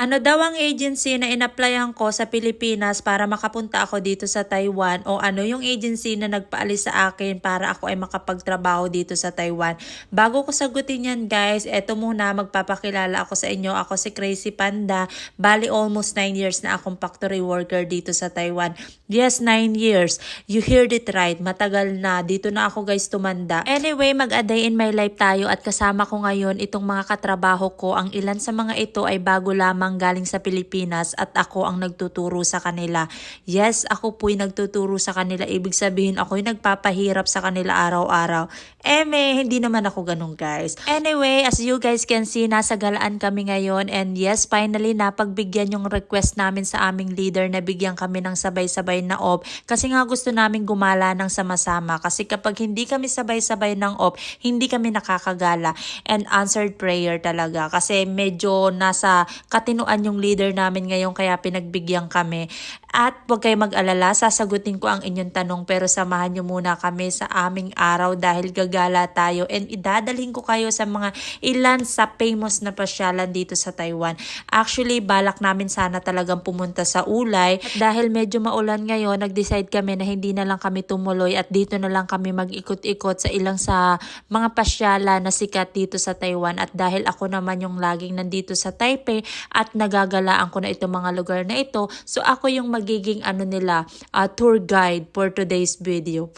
Ano daw ang agency na in-applyan ko sa Pilipinas para makapunta ako dito sa Taiwan, o ano yung agency na nagpaalis sa akin para ako ay makapagtrabaho dito sa Taiwan. Bago ko sagutin yan guys, eto muna magpapakilala ako sa inyo. Ako si Crazy Panda. Bali almost 9 years na akong factory worker dito sa Taiwan. Yes, 9 years. You heard it right. Matagal na. Dito na ako guys tumanda. Anyway, mag-a day in my life tayo at kasama ko ngayon itong mga katrabaho ko. Ang ilan sa mga ito ay bago lamang galing sa Pilipinas at ako ang nagtuturo sa kanila. Yes, ako po'y nagtuturo sa kanila. Ibig sabihin ako'y nagpapahirap sa kanila araw-araw. Hindi naman ako ganun guys. Anyway, as you guys can see, nasa galaan kami ngayon and yes, finally napagbigyan yung request namin sa aming leader na bigyan kami ng sabay-sabay na off kasi nga gusto namin gumala ng sama-sama kasi kapag hindi kami sabay-sabay ng off, hindi kami nakakagala and answered prayer talaga kasi medyo nasa katinuan yung leader namin ngayon kaya pinagbigyan kami. At huwag kayo mag-alala, sasagutin ko ang inyong tanong pero samahan nyo muna kami sa aming araw dahil gagala tayo and idadalhin ko kayo sa mga ilan sa famous na pasyalan dito sa Taiwan. Actually, balak namin sana talagang pumunta sa Ulay at dahil medyo maulan ngayon, nag-decide kami na hindi na lang kami tumuloy at dito na lang kami mag-ikot-ikot sa ilang sa mga pasyalan na sikat dito sa Taiwan at dahil ako naman yung laging nandito sa Taipei at nagagalaan ko na itong mga lugar na ito, so ako yung magiging tour guide for today's video.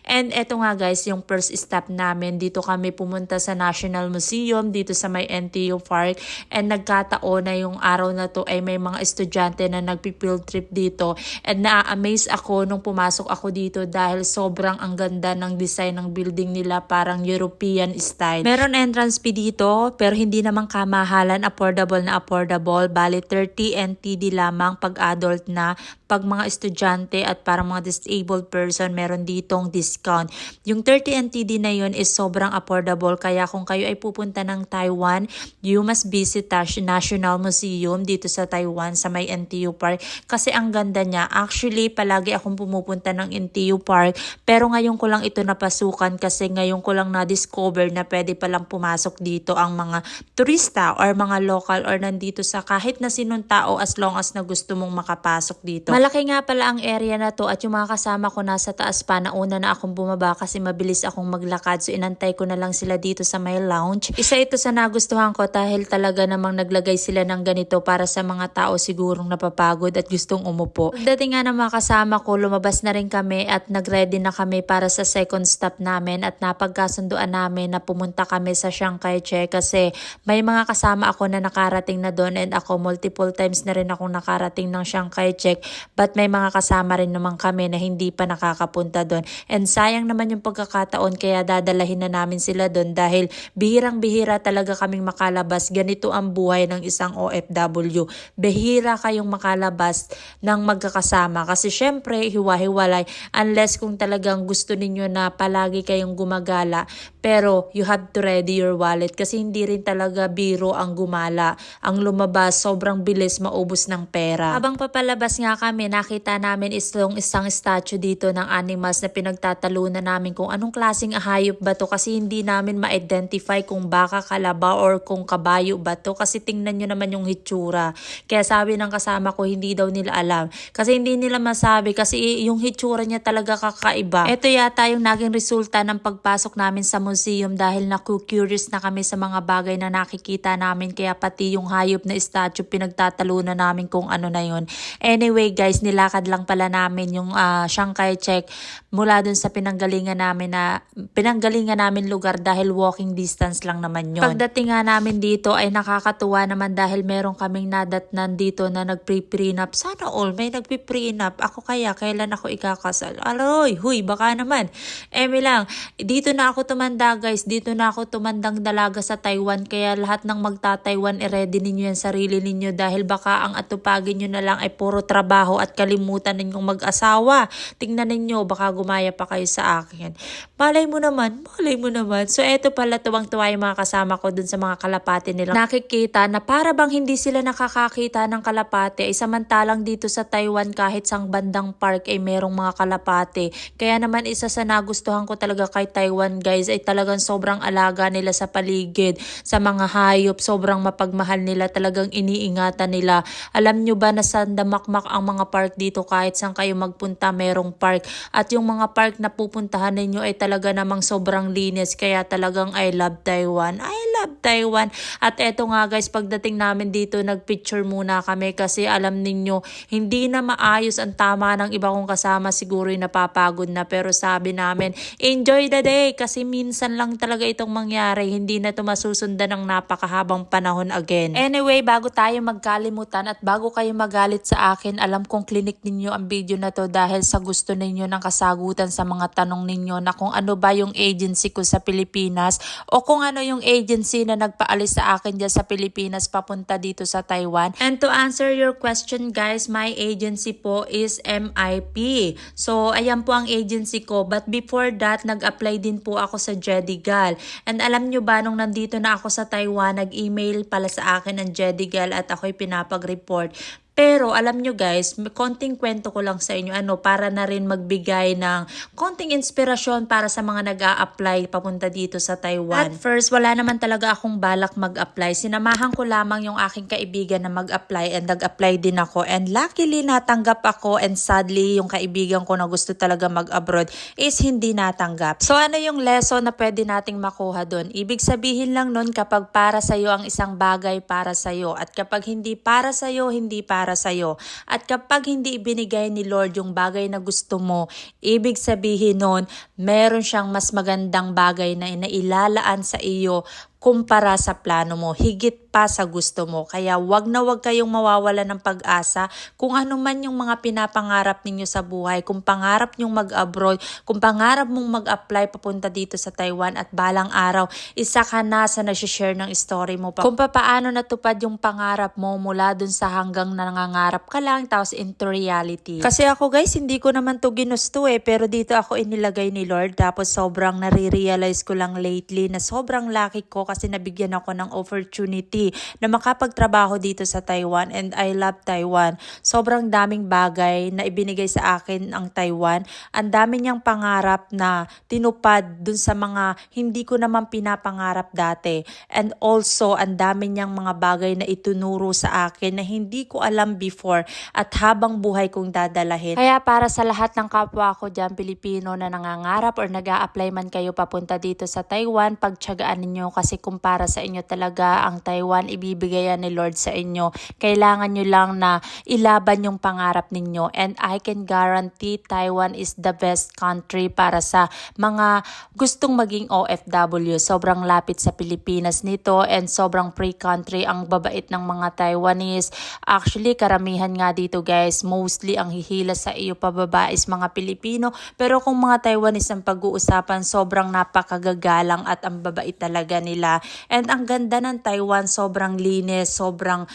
And eto nga guys, yung first stop namin, dito kami pumunta sa National Museum dito sa may NTU Park and nagkataon na yung araw na to ay may mga estudyante na nagpi-field trip dito and na-amaze ako nung pumasok ako dito dahil sobrang ang ganda ng design ng building nila, parang European style. Meron entrance fee dito pero hindi naman kamahalan, affordable na affordable. Bali 30 NTD lamang pag adult na. Pag mga estudyante at para mga disabled person, meron ditong discount. Yung 30 NTD na yun is sobrang affordable kaya kung kayo ay pupunta ng Taiwan, you must visit National Museum dito sa Taiwan sa may NTU Park kasi ang ganda niya. Actually, palagi akong pumupunta ng NTU Park pero ngayon ko lang ito napasukan kasi ngayon ko lang na-discover na pwede palang pumasok dito ang mga turista or mga local or nandito sa kahit na sinong tao as long as na gusto mong makapasok dito. Malaki nga pala ang area na to at yung mga kasama ko nasa taas pa, nauna na akong bumaba kasi mabilis akong maglakad so inantay ko na lang sila dito sa may lounge. Isa ito sa nagustuhan ko dahil talaga namang naglagay sila ng ganito para sa mga tao sigurong napapagod at gustong umupo. Pagdating nga ng mga kasama ko, lumabas na rin kami at nagready na kami para sa second stop namin at napagkasunduan namin na pumunta kami sa Chiang Kai-shek kasi may mga kasama ako na nakarating na doon and ako multiple times na rin akong nakarating ng Chiang Kai-shek. But may mga kasama rin naman kami na hindi pa nakakapunta doon. And sayang naman yung pagkakataon kaya dadalahin na namin sila doon dahil bihirang-bihira talaga kaming makalabas. Ganito ang buhay ng isang OFW. Bihira kayong makalabas ng magkakasama kasi syempre hiwa-hiwalay unless kung talagang gusto ninyo na palagi kayong gumagala. Pero you have to ready your wallet kasi hindi rin talaga biro ang gumala. Ang lumabas, sobrang bilis maubos ng pera. Habang papalabas nga kami, nakita namin isang statue dito ng animals na pinagtatalunan namin kung anong klaseng hayop ba to kasi hindi namin ma-identify kung baka, kalabaw or kung kabayo ba to kasi tingnan nyo naman yung hitsura. Kaya sabi ng kasama ko hindi daw nila alam kasi hindi nila masabi kasi yung hitsura niya talaga kakaiba. Ito yata yung naging resulta ng pagpasok namin sa museum dahil naku-curious na kami sa mga bagay na nakikita namin kaya pati yung hayop na statue pinagtatalunan namin kung ano na yun. Anyway guys, nilakad lang pala namin yung Chiang Kai-shek mula dun sa pinanggalingan namin lugar dahil walking distance lang naman yun. Pagdating nga namin dito ay nakakatuwa naman dahil meron kaming nadatnan dito na nagpe-prenup. Sana all may nagpe-prenup. Ako kaya, kailan ako ikakasal? Aloy, huy, baka naman. Lang, dito na ako tumanda guys. Dito na ako tumandang dalaga sa Taiwan kaya lahat ng magta-Taiwan i-ready ninyo yan sarili ninyo dahil baka ang atupagin nyo na lang ay puro trabaho at kalimutan ninyong mag-asawa. Tingnan ninyo, baka gumaya pa kayo sa akin. Malay mo naman, malay mo naman. So eto pala, tuwang-tuwa yung mga kasama ko dun sa mga kalapate nilang nakikita na para bang hindi sila nakakakita ng kalapate. Ay samantalang dito sa Taiwan kahit sang bandang park ay merong mga kalapate. Kaya naman isa sa nagustuhan ko talaga kay Taiwan guys ay talagang sobrang alaga nila sa paligid, sa mga hayop, sobrang mapagmahal nila, talagang iniingatan nila. Alam nyo ba na sandamakmak ang mga park dito, kahit saan kayo magpunta merong park. At yung mga park na pupuntahan ninyo ay talaga namang sobrang linis, kaya talagang I love Taiwan. I love Taiwan. At eto nga guys, pagdating namin dito nagpicture muna kami kasi alam ninyo hindi na maayos ang tama ng iba kong kasama, siguro napapagod na, pero sabi namin enjoy the day kasi minsan lang talaga itong mangyari, hindi na ito masusundan ng napakahabang panahon again. Anyway, bago tayo magkalimutan at bago kayo magalit sa akin, alam kong klinik ninyo ang video na to dahil sa gusto ninyo ng kasagutan sa mga tanong ninyo na kung ano ba yung agency ko sa Pilipinas o kung ano yung agency na nagpaalis sa akin dyan sa Pilipinas papunta dito sa Taiwan. And to answer your question guys, my agency po is MIP. So ayan po ang agency ko, but before that nag-apply din po ako sa Jedigal. And alam nyo ba, nung nandito na ako sa Taiwan, nag-email pala sa akin ng Jedigal at ako'y pinapag-report. Pero alam nyo guys, konting kwento ko lang sa inyo para na rin magbigay ng konting inspirasyon para sa mga nag-a-apply papunta dito sa Taiwan. At first, wala naman talaga akong balak mag-apply. Sinamahan ko lamang yung aking kaibigan na mag-apply and nag-apply din ako. And luckily natanggap ako, and sadly yung kaibigan ko na gusto talaga mag-abroad is hindi natanggap. So ano yung lesson na pwede nating makuha doon? Ibig sabihin lang nun, kapag para sa'yo ang isang bagay, para sa'yo. At kapag hindi para sa'yo, hindi para sa'yo. At kapag hindi ibinigay ni Lord yung bagay na gusto mo, ibig sabihin nun, meron siyang mas magandang bagay na inailalaan sa iyo kumpara sa plano mo, higit pa sa gusto mo. Kaya wag na wag kayong mawawala ng pag-asa kung ano man yung mga pinapangarap ninyo sa buhay. Kung pangarap nyong mag-abroad, kung pangarap mong mag-apply papunta dito sa Taiwan at balang araw, isa ka na sa nag-share ng story mo pa. Kung paano natupad yung pangarap mo mula dun sa hanggang nangangarap ka lang tapos into reality. Kasi ako guys, hindi ko naman to ginusto pero dito ako inilagay ni Lord, tapos sobrang nare-realize ko lang lately na sobrang lucky ko kasi nabigyan ako ng opportunity na makapagtrabaho dito sa Taiwan, and I love Taiwan. Sobrang daming bagay na ibinigay sa akin ang Taiwan. Ang dami niyang pangarap na tinupad dun sa mga hindi ko naman pinapangarap dati. And also, ang dami niyang mga bagay na itunuro sa akin na hindi ko alam before at habang buhay kong dadalahin. Kaya para sa lahat ng kapwa ko dyan, Pilipino na nangangarap or nag-a-apply man kayo papunta dito sa Taiwan, pagtiyagaan ninyo kasi kung para sa inyo talaga ang Taiwan, ibibigay yan ni Lord sa inyo. Kailangan nyo lang na ilaban yung pangarap ninyo, and I can guarantee Taiwan is the best country para sa mga gustong maging OFW. Sobrang lapit sa Pilipinas nito and sobrang free country, ang babait ng mga Taiwanese. Actually, karamihan nga dito guys, mostly ang hihila sa iyo pababa is mga Pilipino, pero kung mga Taiwanese ang pag-uusapan, sobrang napakagagalang at ang babait talaga nila. And ang ganda ng Taiwan, sobrang linis, sobrang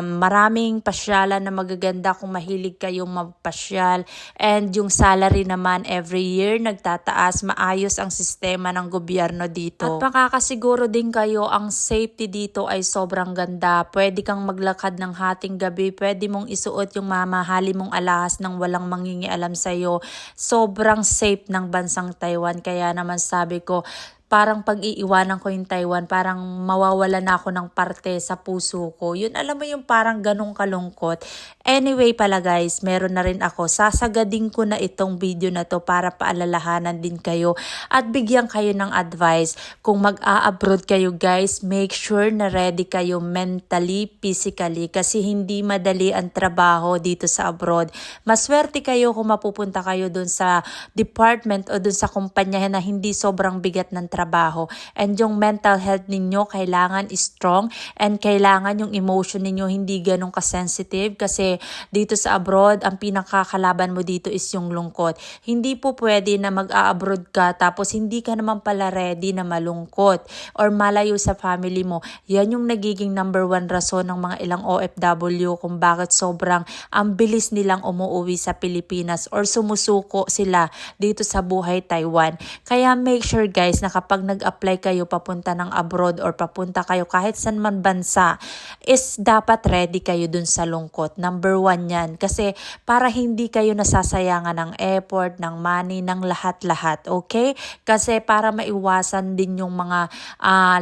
maraming pasyalan na magaganda kung mahilig kayong magpasyal. And yung salary naman every year nagtataas, maayos ang sistema ng gobyerno dito. At makakasiguro din kayo, ang safety dito ay sobrang ganda. Pwede kang maglakad ng hating gabi, pwede mong isuot yung mamahali mong alahas nang walang mangingialam sa'yo. Sobrang safe ng bansang Taiwan, kaya naman sabi ko, parang pag-iiwanan ko yung Taiwan, parang mawawala na ako ng parte sa puso ko. Yun, alam mo yung parang ganong kalungkot. Anyway pala guys, meron na rin ako. Sasagadin ko na itong video na to para paalalahanan din kayo at bigyan kayo ng advice. Kung mag-a-abroad kayo guys, make sure na ready kayo mentally, physically, kasi hindi madali ang trabaho dito sa abroad. Maswerte kayo kung mapupunta kayo dun sa department o dun sa kumpanya na hindi sobrang bigat ng trabaho. And yung mental health ninyo kailangan strong, and kailangan yung emotion ninyo hindi ganun ka-sensitive, kasi dito sa abroad, ang pinakakalaban mo dito is yung lungkot. Hindi po pwede na mag-a-abroad ka tapos hindi ka naman pala ready na malungkot or malayo sa family mo. Yan yung nagiging number one rason ng mga ilang OFW kung bakit sobrang ang bilis nilang umuwi sa Pilipinas or sumusuko sila dito sa buhay Taiwan. Kaya make sure guys na kapag nag-apply kayo papunta ng abroad or papunta kayo kahit saan man bansa, is dapat ready kayo dun sa lungkot. Number one yan. Kasi para hindi kayo nasasayangan ng effort, ng money, ng lahat-lahat. Okay? Kasi para maiwasan din yung mga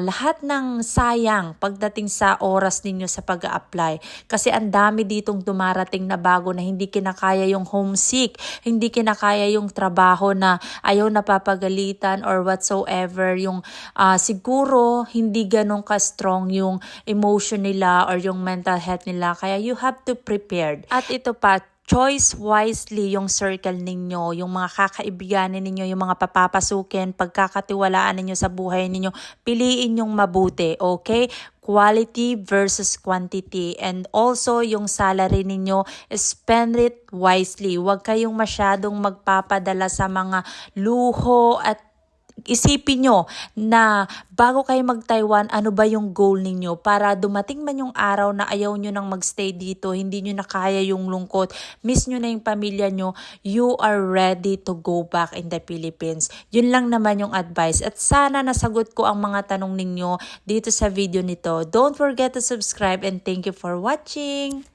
lahat ng sayang pagdating sa oras ninyo sa pag-a-apply. Kasi ang dami ditong dumarating na bago na hindi kinakaya yung homesick, hindi kinakaya yung trabaho na ayaw napapagalitan or whatsoever, yung siguro hindi ganun ka-strong yung emotion nila or yung mental health nila. Kaya you have to prepared. At ito pa, choice wisely yung circle ninyo, yung mga kakaibiganin ninyo, yung mga papapasukin, pagkakatiwalaan ninyo sa buhay ninyo, piliin yung mabuti, okay? Quality versus quantity. And also, yung salary ninyo, spend it wisely. Huwag kayong masyadong magpapadala sa mga luho at isipin nyo na bago kayo mag-Taiwan, ano ba yung goal ninyo para dumating man yung araw na ayaw nyo nang magstay dito, hindi nyo na kaya yung lungkot, miss nyo na yung pamilya nyo, you are ready to go back in the Philippines. Yun lang naman yung advice. At sana nasagot ko ang mga tanong ninyo dito sa video nito. Don't forget to subscribe and thank you for watching!